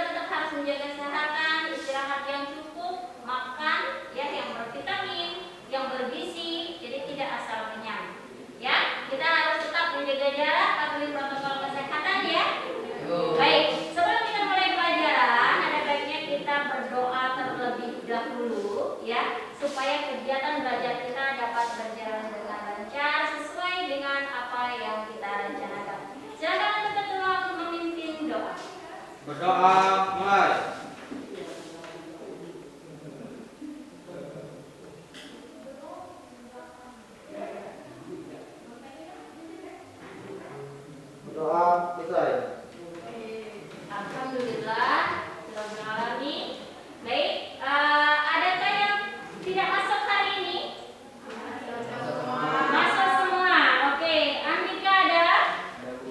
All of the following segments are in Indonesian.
tetap harus menjaga kesehatan, istirahat yang cukup, makan ya yang bervitamin, yang bergizi, jadi tidak asal kenyang. Ya, kita harus tetap menjaga jarak, patuhi protokol kesehatan ya. Baik, sebelum kita mulai pelajaran, ada baiknya kita berdoa terlebih dahulu ya, supaya kegiatan belajar kita dapat berjalan dengan lancar sesuai dengan apa yang kita rencanakan. Silakan untuk ketua untuk memimpin doa. Berdoa mulai. Berdoa selesai. Alhamdulillah, Rabbil Alamin. Baik, adakah yang tidak masuk hari ini? Masuk semua. Oke, Andika ada?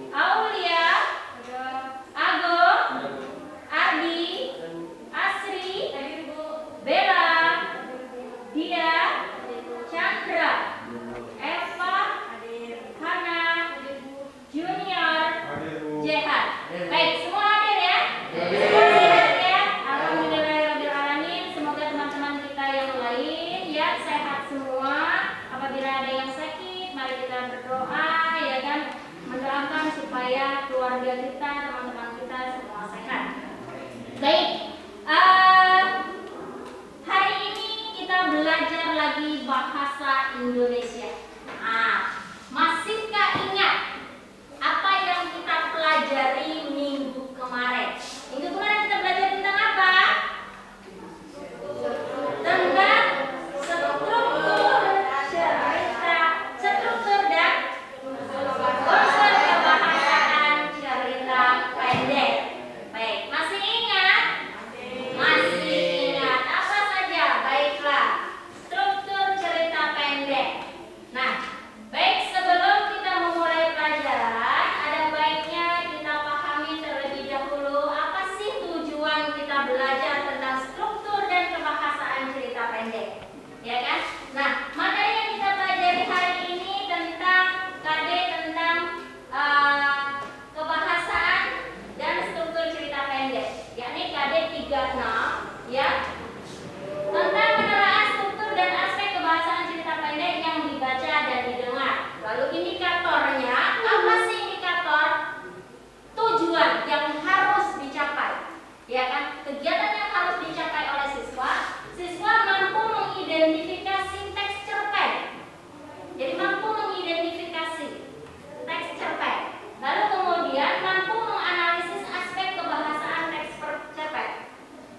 Aulia, Ago, Ardi, Asri, Bella, Dia, Chandra, Eva, Hana, Junior, Jehan. Baik, semua hadir ya? Semua sehat ya? Alhamdulillahirabbil alamin. Semoga teman-teman kita yang lain ya sehat semua. Apabila ada yang sakit, mari kita berdoa ya kan, mendoakan supaya keluarga kita, teman-teman kita semua sehat. Baik, hari ini kita belajar lagi bahasa Indonesia. Masihkah ingat apa yang kita pelajari minggu kemarin? Minggu kemarin kita belajar tentang apa? Tentang struktur cerita, struktur dan unsur kebahasaan cerita pendek. Baik, masih ingat? Masih ingat. Apa saja? Baiklah, struktur cerita pendek. Nah, baik, sebelum kita memulai pelajaran, ada baiknya kita pahami terlebih dahulu apa sih tujuan kita belajar tentang struktur dan kebahasaan cerita pendek, ya kan? Nah, materi yang kita pelajari hari ini tentang tentang kebahasaan dan struktur cerita pendek, yakni KD 36 ya, tentang penerapan struktur dan aspek kebahasaan cerita pendek yang dibaca dan didengar. Lalu indikatornya, apa sih indikator? Tujuan yang harus dicapai, ya kan? Kegiatan yang harus dicapai oleh siswa. Siswa mampu mengidentifikasi teks cerpen. Jadi mampu mengidentifikasi teks cerpen. Lalu kemudian mampu menganalisis aspek kebahasaan teks cerpen.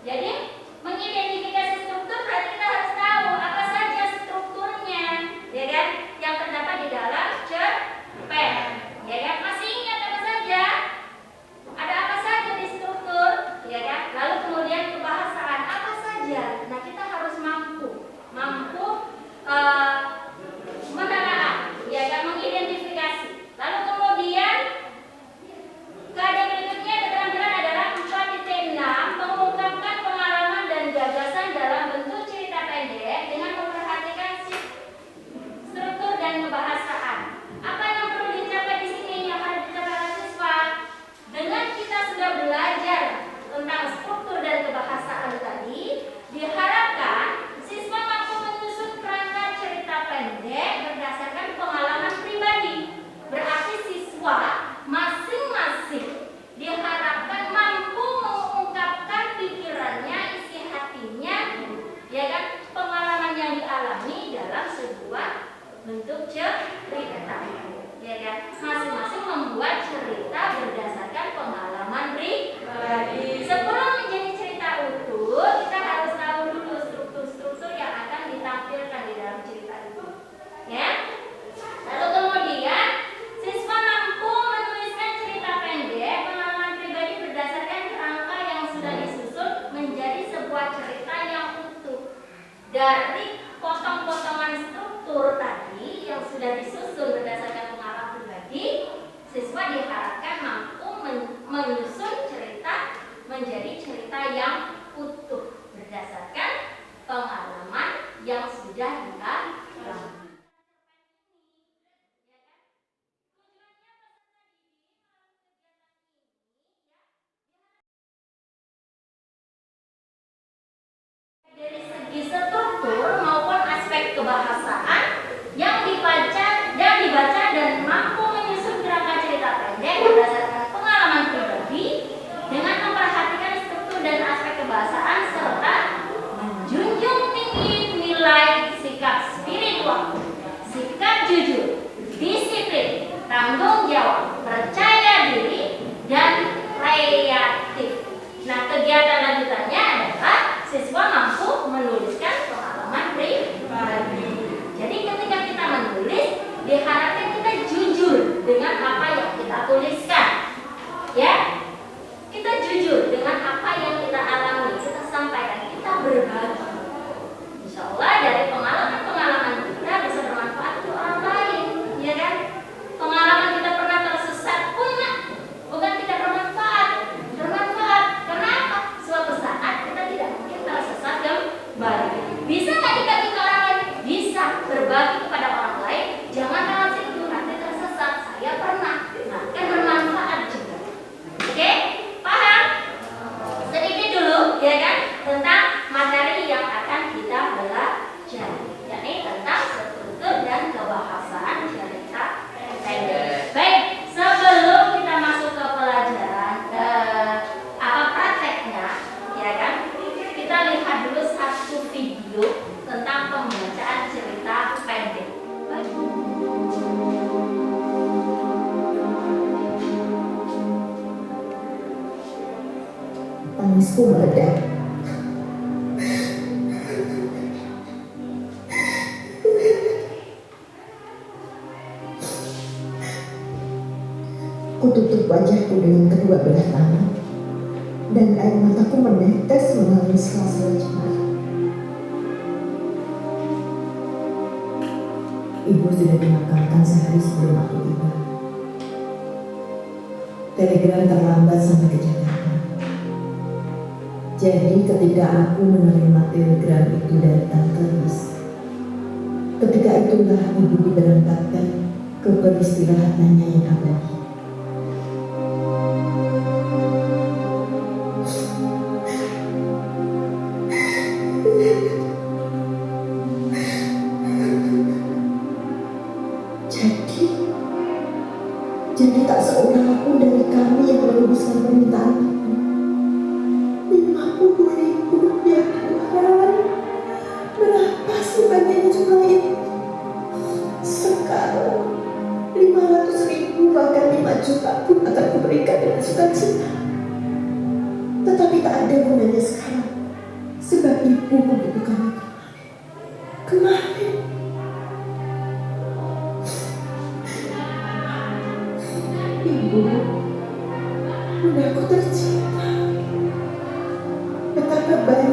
Jadi mengidentifikasi struktur berarti kita harus tahu apa saja strukturnya, ya kan? Yang terdapat di dalam cerpen, ya kan? Masih ingat apa saja? Ada apa saja di struktur, ya kan? Lalu kemudian kebahasaan apa saja? Nah, kita harus mampu menelaah, ya kan? Mengidentifikasi. Lalu kemudian keadaan berikutnya keterampilan adalah 4.6, mengungkapkan pengalaman dan gagasan dalam bentuk cerita pendek dengan memperhatikan struktur dan kebahasaan. Apa yang perlu dicapai di sini yang harus dicapai oleh siswa? Dengan kita sudah belajar tentang struktur dan kebahasaan tadi, diharapkan siswa mampu menyusun kerangka cerita pendek berdasarkan pengalaman pribadi. Berarti siswa masing-masing diharapkan mampu mengungkapkan pikirannya, isi hatinya, ya kan, pengalaman yang dialami dalam sebuah bentuk cerita, ya kan. Masing-masing membuat cerita berdasarkan pengalaman pribadi. Sebelum menjadi cerita utuh, kita harus tahu dulu struktur-struktur yang akan ditampilkan di dalam cerita itu, ya. Lalu kemudian siswa mampu menuliskan cerita pendek pengalaman pribadi berdasarkan kerangka yang sudah disusun menjadi sebuah cerita yang utuh. Dari potong-potongan struktur tadi yang sudah disusun berdasarkan pengalaman pribadi, siswa diharapkan mampu menyusun cerita menjadi cerita yang utuh berdasarkan pengalaman yang sudah dialami. kebahasaan yang dibaca dan mampu menyusun kerangka cerita pendek berdasarkan pengalaman pribadi dengan memperhatikan struktur dan aspek kebahasaan serta menjunjung tinggi nilai sikap spiritual, sikap jujur, disiplin, tanggung jawab, percaya diri, dan kreatif. Nah, kegiatan lanjutannya adalah siswa mampu menuliskan pengalaman pribadi. Jadi ketika kita menulis, diharapkan kita jujur dengan apa yang kita tuliskan. Ya, kita jujur dengan apa yang kita alami, kita sampaikan, kita berbagi. Insya Allah dari pengalaman-pengalaman kita bisa bermanfaat untuk orang lain, ya kan? Pengalaman kita pernah tersesat pun bukan tidak bermanfaat. Bermanfaat. Kenapa? Suatu saat kita tidak mungkin tersesat kembali. Bisa nggak dibagi ke orang lain? Bisa. Berbagi kepada orang lain. Jangan dalam situ nanti tersesat. Saya pernah. Nah, kan bermanfaat juga. Oke? Paham? Sedikit dulu, ya kan? Tentang materi yang akan kita belajar, yakni tentang struktur dan kebahasaan cerita pendek. Baik, sebelum kita masuk ke pelajaran prakteknya, ya kan? Kita lihat dulu satu video tentang pembacaan cerita pendek. Baik. Tangisku meledak. Kututup wajahku dengan kedua belah tangan dan air mataku menetes melalui sela-sela jemari. Ibu sudah dimakamkan sehari sebelum aku tiba. Telegram terlambat sampai ke Jakarta. Jadi ketika aku menerima telegram itu dari Tante Ris, ketika itulah ibu diberangkatkan ke peristirahatannya yang abadi. Jadi tak seorang pun dari kami yang meluruskan permintaan ibu. 50.000 ya Tuhan. Berapa sebanyak jumlah ini? Sekarang 500.000 bahkan 5 juta pun akan kuberikan dengan sukacita. Tetapi tak ada gunanya sekarang, sebab ibu membutuhkannya kemarin. Ibu, bunda aku tercinta. Betapa baik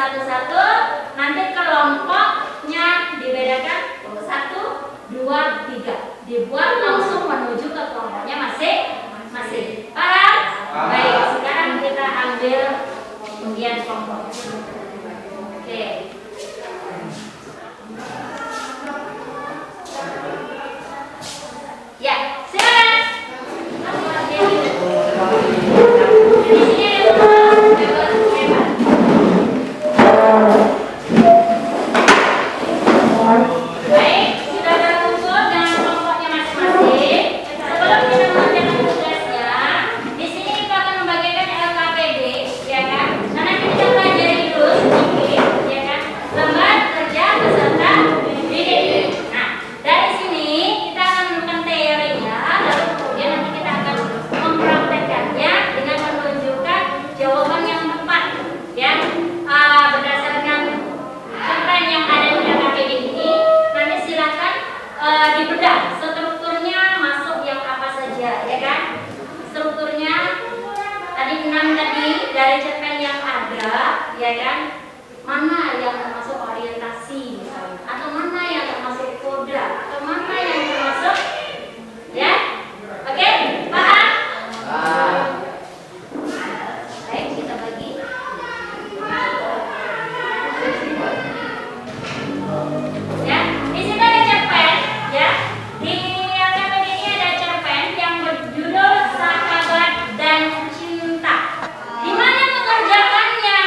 satu-satu, nanti kelompoknya dibedakan 1, 2, 3. Dibuat langsung menuju ke kelompoknya masing-masing. Paham? Baik, sekarang kita ambil undian kelompok. Oke. Ya, silakan. Di sini baik, sudah berkumpul dengan kelompoknya masing-masing. Sebelum kita mengerjakan tugasnya, di sini kita akan membagikan LKPD, ya kan? Karena kita pelajari dulu sedikit, ya kan? Lembar kerja beserta bidik. Nah, dari sini kita akan menemukan teorinya, lalu kemudian nanti kita akan mempraktekkannya dengan menunjukkan jawaban yang tepat, ya. Berdasarkan cerpen yang ada di LKPD ini, nanti silakan dibedah strukturnya masuk yang apa saja, ya kan? Strukturnya tadi 6 tadi dari cerpen yang ada, ya kan? Mana yang termasuk orientasi misalnya, atau mana yang termasuk koda, atau mana yang termasuk, ya? Oke, paham? Baik, kita bagi. Ya, di sini ada cerpen, ya. Di LKPD ini ada cerpen yang berjudul Sahabat dan Cinta. Di mana mengerjakannya?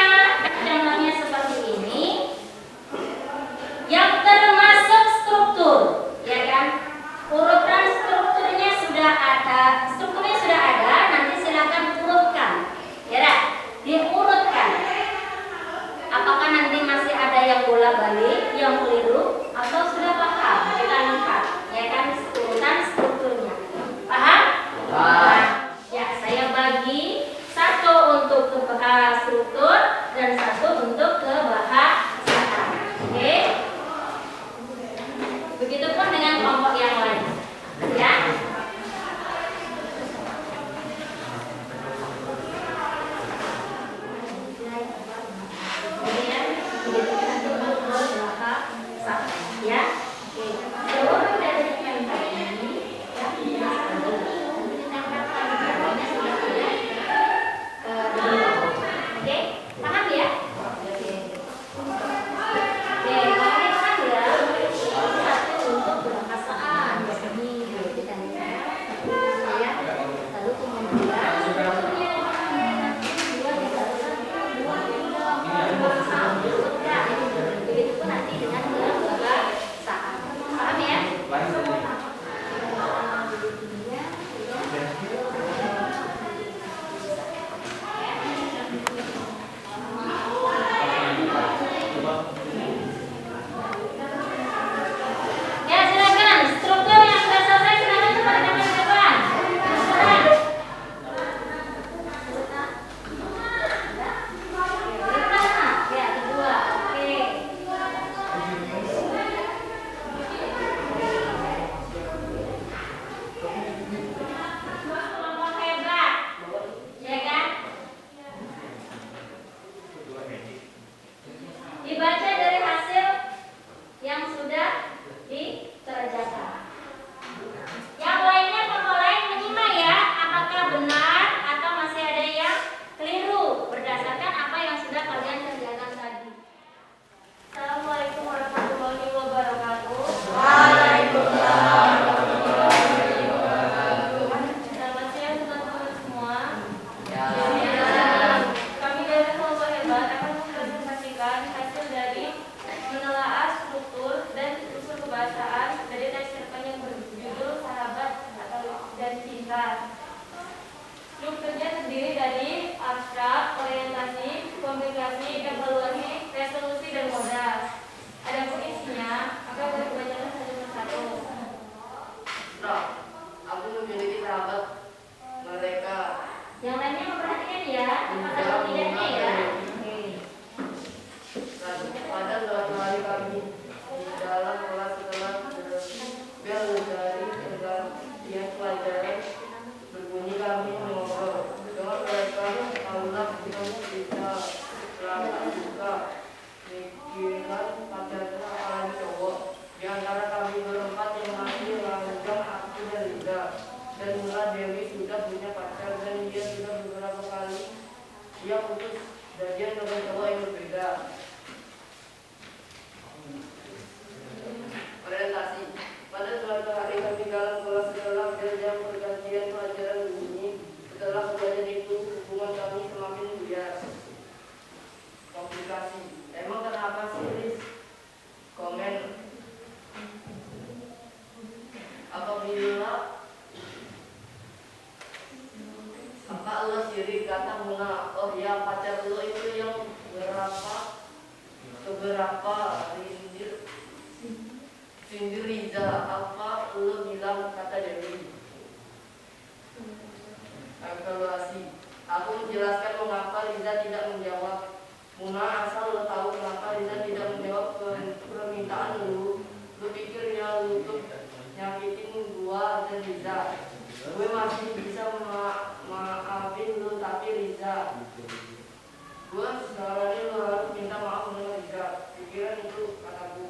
Contohnya seperti ini. Yang termasuk struktur, ya kan? Urutan strukturnya sudah ada. Strukturnya sudah ada, nanti silakan urutkan. Ya dah, diurutkan. Apakah nanti masih ada yang bola-balik, yang keliru, atau sudah paham? Kita lihat, ya kan, urutan strukturnya. Paham? Paham. Ya, saya bagi 1 untuk ke struktur dan 1 untuk ke bahasa. Oke? Begitupun dengan kelompok yang lain. Ya. Kemudian begitu nanti untuk bahasa, ya. Oke. Seluruh dari cerpen ini, ya, ditempelkan gambarnya sudah ada. Oke, paham ya? Oke. Oke, paham ya? 1 untuk kebahasaan. Ini kita lihat. Ya. Lalu kemudian strukturnya begitupun nanti dengan kebahasaan. Paham ya? Ya, silakan. Struktur yang sudah selesai silakan cepat datang ke depan. Silakan. Ya, kedua. Oke. Kelompok hebat, ya kan? Dibaca dari hasil yang sudah dikerjakan. Yang lainnya kelompok lain menyimak ya, apakah benar atau masih ada yang keliru berdasarkan apa yang sudah kalian kerjakan tadi. Assalamualaikum warahmatullahi wabarakatuh. Waalaikumsalam warahmatullahi wabarakatuh. Selamat siang teman-teman semua. Kami dari kelompok hebat akan mempresentasikan hasil dari menelaah struktur dan unsur kebahasaan dari teks cerpen yang berjudul Sahabat dan Cinta. Strukturnya terdiri dari abstrak, orientasi, komunikasi, evaluasi, resolusi, dan modal. Adapun isinya akan dibacakan satu persatu. Aku memiliki sahabat mereka. Yang lainnya memperhatikan ya, atau tidaknya ya. Oke. Pada suatu hari kami di dalam kelas setelah bel dari pergantian pelajaran berbunyi, kami mengobrol dengan mereka. Allah kita bisa selamat juga Giliran pacarnya apalagi cowok. Di antara kami berempat yang masih langgeng aku dan Riza. Dan Mula Dewi sudah punya pacar dan dia sudah beberapa kali dia putus jadian dengan cowok yang berbeda. Orientasi. Pada suatu hari kami dalam kelas gelap dan jam pergantian pelajaran bunyi. Setelah kejadian itu hubungan kami semakin liar. Komplikasi. Emang kenapa sih, Riz? Komen. Apabila lo sirik kata Muna, oh ya pacar lo itu yang keberapa sindir Riza, apa lo bilang kata Dewi. Evaluasi. Aku menjelaskan mengapa Riza tidak menjawab. Muna, asal lo tahu kenapa Riza tidak menjawab permintaan lo. Lo pikir ya lo tuh nyakitin gua dan Riza. Gue masih bisa maafin lo, tapi Riza, gue saranin lo harus minta maaf sama Riza. Pikiran itu kataku.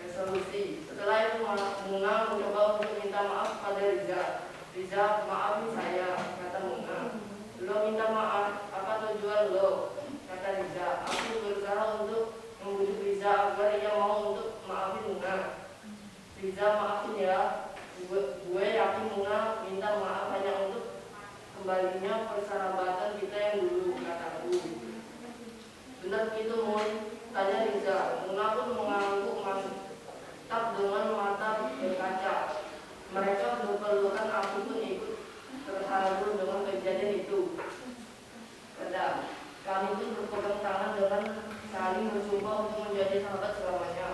Resolusi. Setelah itu Muna mencoba untuk minta maaf pada Riza. Riza, maafin saya, kata Muna. Lo minta maaf, apa tujuan lo? Kata Riza. Aku berusaha untuk membujuk Riza agar ia mau untuk maafin Muna. Riza, maafin ya. Gue yakin Muna minta maaf hanya untuk kembalinya persahabatan kita yang dulu, kataku. Benar begitu, Mun? Tanya Riza. Muna pun mengangguk mantap dengan mata berkaca. Mereka berpelukan, aku pun ikut terharu dengan kejadian itu. Kami pun berpegang tangan dengan saling bersumpah untuk menjadi sahabat selamanya.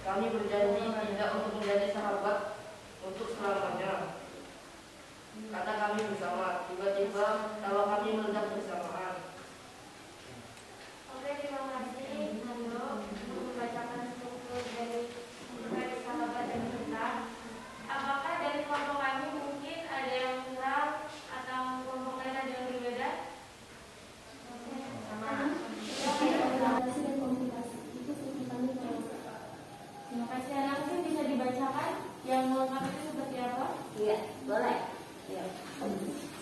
Kami berjanji tidak untuk menjadi sahabat untuk selamanya. Kata kami bersama. Tiba-tiba tawa kami meledak bersamaan. Oke, terima kasih Nando untuk membacakan struktur dari sahabat dan cinta. Apakah dari kelompok kami mungkin ada yang kurang atau kelompok lain ada yang berbeda? Sama. Komunikasi dan komunikasi itu fungsi kami kalau Terima kasih anak. Mungkin bisa dibacakan yang lengkap itu seperti apa? Iya, boleh. Ya.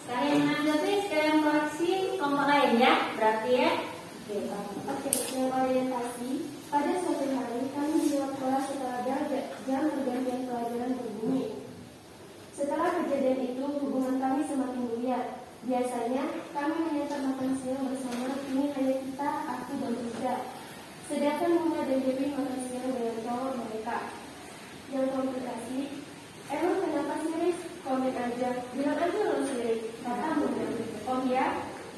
Sekalian ambil nih, sekalian koreksi kelompok lain ya, berarti ya. Oke, yang orientasi. Pada suatu hari kami di luar kelas setelah jam pergantian pelajaran berbunyi. Setelah kejadian itu hubungan kami semakin liar. Biasanya kami menyantap makan siang bersama, ini hanya kita, aku dan Riza. Sedangkan Muna dan Dewi makan siang dengan cowok mereka. Yang komplikasi, emang kenapa sih, Riz? Komen aja, bilang aja lo sirik, kata Muna. Oh ya,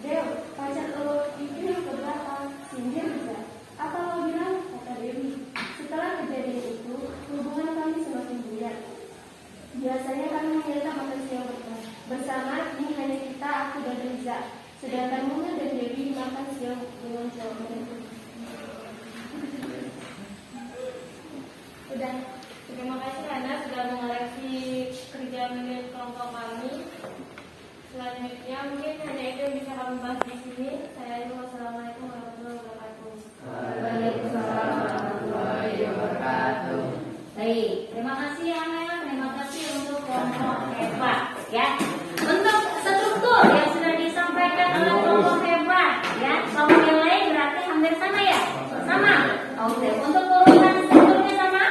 Dew, pacar lo itu yang keberapa? Sindir Riza. Apa lo bilang? Kata Dewi. Setelah kejadian itu, hubungan kami semakin liar. Biasanya kami menyantap makan siang bersama, ini hanya kita, aku dan Riza. Sedangkan Muna dan Dewi makan siang dengan cowok mereka. Udah. Terima kasih Anda sudah mengoreksi kerja milik kelompok kami. Selanjutnya mungkin hanya itu yang bisa kami bahas di sini. Saya Ibu. Wassalamualaikum warahmatullahi wabarakatuh. Waalaikumsalam warahmatullahi wabarakatuh. Baik, terima kasih Ana, terima kasih untuk kelompok hebat ya. Untuk struktur yang sudah disampaikan oleh kelompok hebat ya, kelompok yang lain berarti hampir sama ya? Sama. Oke, untuk urutan strukturnya sama?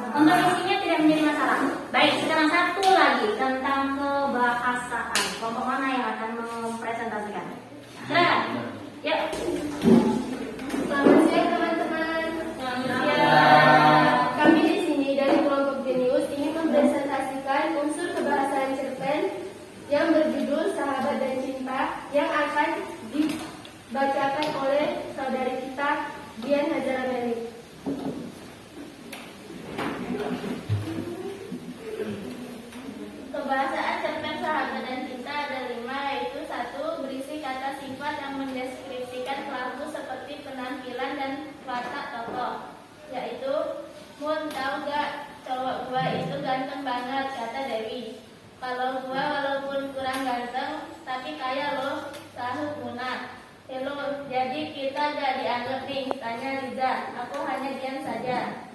Untuk isinya tidak menjadi masalah. Baik, sekarang satu lagi tentang kebahasaan. Kelompok mana yang akan mempresentasikan? Silakan. Yuk. Selamat siang teman-teman. Selamat siang. Kami di sini dari kelompok Genius ingin mempresentasikan unsur kebahasaan cerpen yang berjudul Sahabat dan Cinta yang akan dibacakan oleh saudari kita Dian Hazara Meli. Kebahasaan cerpen Sahabat dan Cinta ada 5, yaitu 1. Berisi kata sifat yang mendeskripsikan pelaku seperti penampilan dan watak tokoh, yaitu Mun, tahu gak cowok gua itu ganteng banget, kata Dewi. Kalau gua walaupun kurang ganteng tapi kaya loh, sahut Muna. Hello, jadi kita Kita gak dianggap nih, tanya Liza. Aku hanya diam saja.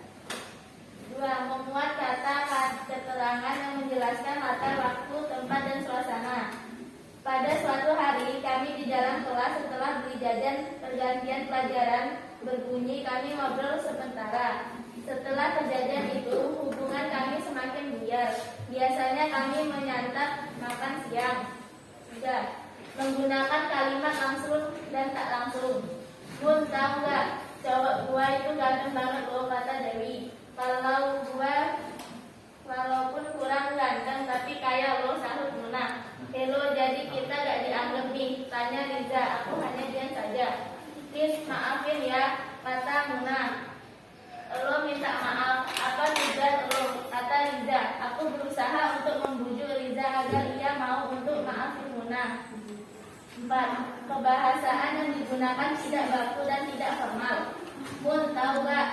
2. Memuat kata keterangan yang menjelaskan latar waktu, tempat, dan suasana. Pada suatu hari, kami di dalam kelas setelah beli jajan pergantian pelajaran berbunyi, kami ngobrol sementara. Setelah kejadian itu, hubungan kami semakin buyar. Biasanya kami menyantap makan siang. 3. Menggunakan kalimat langsung dan tak langsung. Mun, tahu nggak? Cowok gua itu ganteng banget loh, kata Dewi. Kalau gua walaupun kurang ganteng tapi kaya loh, sahut Muna. Hello, jadi kita gak dianggap nih, tanya Liza. Aku hanya diam saja. Please maafin ya, kata Muna. Lo minta maaf, apa juga lo, kata Liza. Aku berusaha untuk membujuk Liza agar ia mau untuk maafin Muna. 4. Kebahasaan yang digunakan tidak baku dan tidak formal. Mun, tahu gak?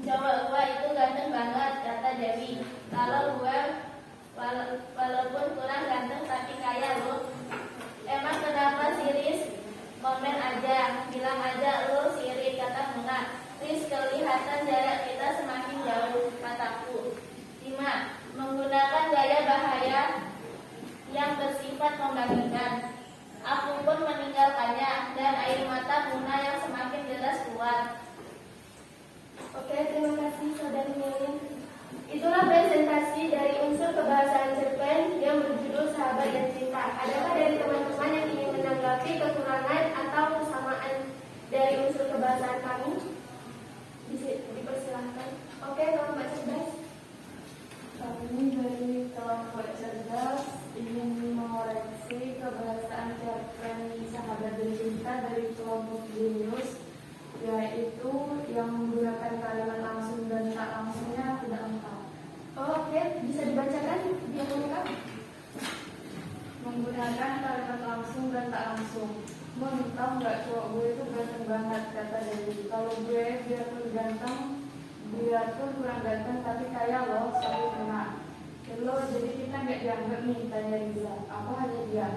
Cowok gua itu ganteng banget, kata Dewi. Kalau gua walaupun kurang ganteng tapi kaya lo. Emang kenapa siris? Komen aja, bilang aja lo sirik, kata Muna. Please, kelihatan jarak kita semakin jauh, kataku. 5. Menggunakan gaya bahaya yang bersifat membanggakan. Aku pun meninggalkannya dan air mata Muna yang semakin deras keluar. Oke, terima kasih Saudari Melin. Itulah presentasi dari unsur kebahasaan cerpen yang berjudul Sahabat dan Cinta. Adakah dari teman-teman yang ingin menanggapi kekurangan atau kesamaan dari unsur kebahasaan kami? Dipersilahkan. Oke, kelompok cerdas. Kami dari kelompok cerdas ingin mengoreksi kebahasaan cerpen Sahabat dan Cinta dari kelompok jenius, yaitu yang menggunakan kalimat langsung dan tak langsungnya tidak lengkap. Oh, oke, bisa dibacakan biar lengkap. Menggunakan kalimat langsung dan tak langsung. Mun, tau nggak cowok gue itu ganteng banget, kata Dewi. Kalau gue biarpun kurang ganteng tapi kaya loh, selalu kena. Hello, jadi kita nggak dianggap nih, tanya Liza. Aku hanya dia.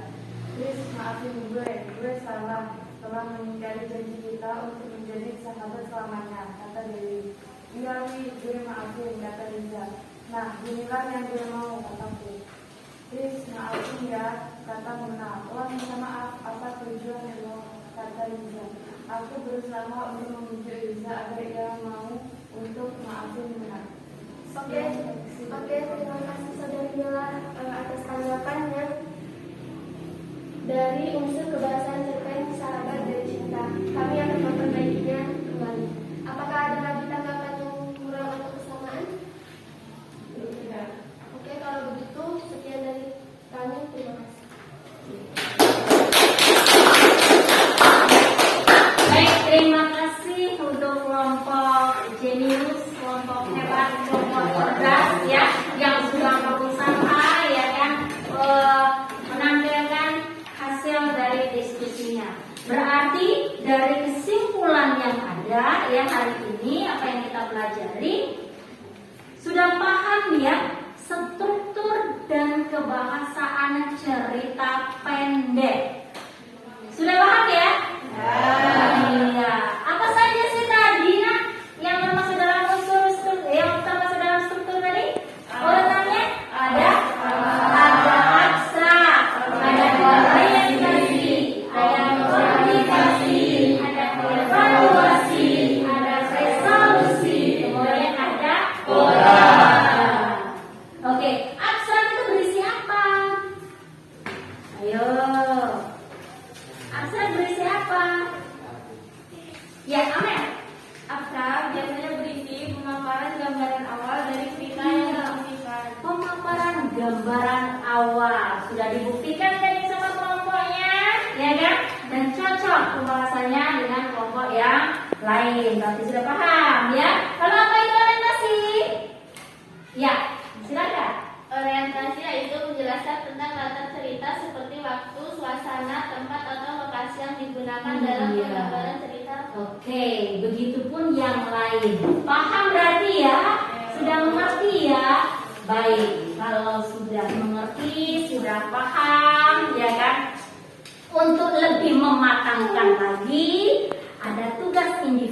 Please maafin gue salah telah mengingkari janji kita untuk menjadi sahabat selamanya, kata Dewi. Iya Wi, gue maafin, kata Liza. Nah, inilah yang gue mau, kataku. Please maafin ya, kata Muna. Oh, minta maaf, apa tujuan lo, kata Liza. Aku berusaha untuk membujuk Liza agar ia mau untuk maafin Muna. Oke, terima kasih Saudari Mila atas tanggapannya dari unsur kebahasaan cerpen Sahabat dan Cinta. Kami akan memperbaikinya kembali. Apakah ada lagi tanggapan yang kurang atau kesamaan? Tidak. Oke, kalau begitu sekian dari kami. Terima kasih. Baik, terima kasih untuk kelompok jenius, kelompok hebat, kelompok cerdas ya, yang sudah berusaha ya kan menampilkan hasil dari diskusinya. Berarti dari kesimpulan yang ada ya hari ini, apa yang kita pelajari, sudah paham ya struktur dan kebahasaan cerita pendek. Sudah paham ya? Iya. Apa saja sih tadi yang termasuk dalam struktur tadi? Urutannya ada abstrak, ada klarifikasi, ada komunikasi, ada evaluasi, ada resolusi, kemudian ada pola. Oke, abstrak itu berisi apa? Ayo. Abstrak berisi apa? Ya, Amel. Abstrak biasanya berisi pemaparan gambaran awal dari cerita yang dilakukan. Pemaparan gambaran awal sudah dibuktikan tadi sama kelompoknya, ya kan? Dan cocok pembahasannya dengan kelompok yang lain. Berarti sudah paham, ya? Kalau apa itu orientasi? Ya, silakan. Orientasi yaitu menjelaskan tentang latar cerita seperti waktu, suasana, tempat, atau lokasi yang digunakan dalam Iya. penggambaran cerita. Oke, begitupun yang lain. Paham berarti ya? Sudah mengerti ya? Baik, kalau sudah mengerti, sudah paham, ya kan? Untuk lebih mematangkan lagi, ada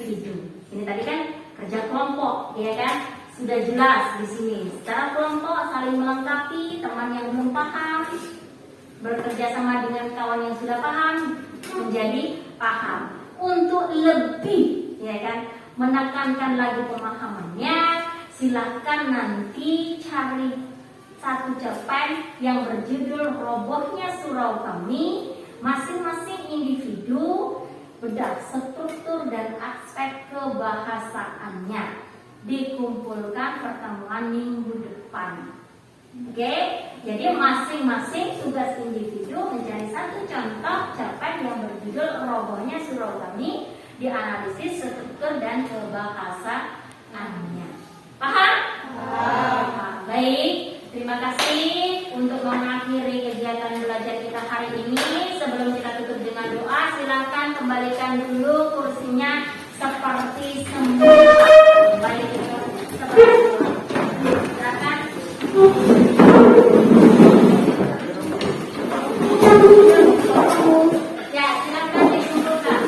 individu. Ini tadi kan kerja kelompok, ya kan? Sudah jelas di sini. Secara kelompok saling melengkapi, teman yang belum paham bekerja sama dengan kawan yang sudah paham menjadi paham. Untuk lebih, ya kan, menekankan lagi pemahamannya, silahkan nanti cari satu cerpen yang berjudul Robohnya Surau Kami. Masing-masing individu bedah struktur dan aspek kebahasaannya. Dikumpulkan pertemuan minggu depan. Oke, jadi masing-masing tugas individu mencari satu contoh cerpen yang berjudul Robohnya Surau Kami, dianalisis struktur dan kebahasaannya. Paham? Paham. Baik, terima kasih untuk mengakhiri kegiatan belajar kita hari ini. Sebelum kita tutup dengan doa, silakan kembalikan dulu kursinya seperti semula. Kembali ke seperti semula. Silakan. Ya, silakan dikumpulkan.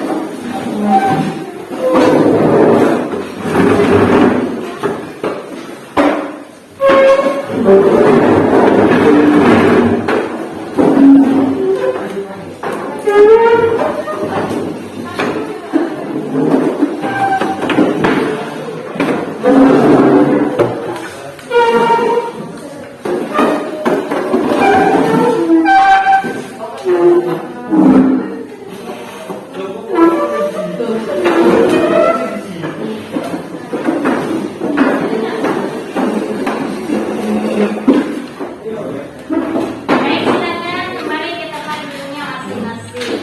Baik, silakan kembali ke tempat duduknya masing-masing.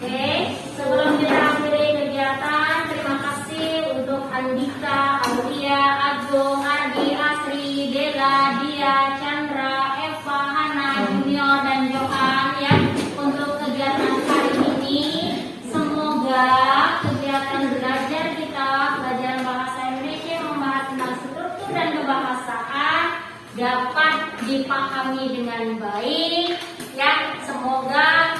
Oke, sebelum kita akhiri kegiatan, terima kasih untuk Andika, Aulia, Agung, Ardi, Asri, Dela, Dia, Chandra, Eva, Hana, Junior, dan Johan ya untuk kegiatan hari ini. Semoga kegiatan belajar kita, pelajaran bahasa Indonesia yang membahas tentang struktur dan kebahasaan dapat dipahami dengan baik ya. Semoga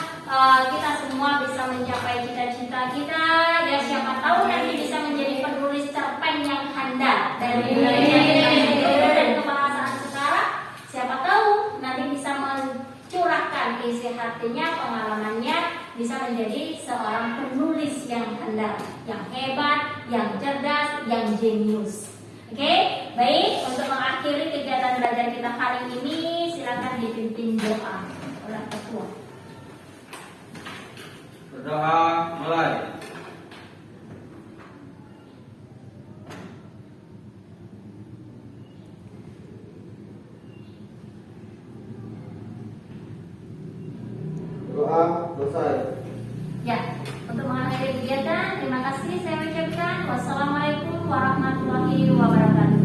kita semua bisa mencapai cita-cita kita ya. Siapa tahu nanti bisa menjadi penulis cerpen yang handal dari Indonesia dan kebahasaan sekarang. Siapa tahu nanti bisa mencurahkan isi hatinya, pengalamannya, bisa menjadi seorang penulis yang handal, yang hebat, yang cerdas, yang jenius. Oke, baik. Untuk mengakhiri kegiatan belajar kita hari ini, silakan dipimpin doa oleh ketua. Berdoa mulai. Doa selesai. Ya, untuk mengakhiri kegiatan, terima kasih saya ucapkan. Wassalamualaikum warahmatullahi wabarakatuh.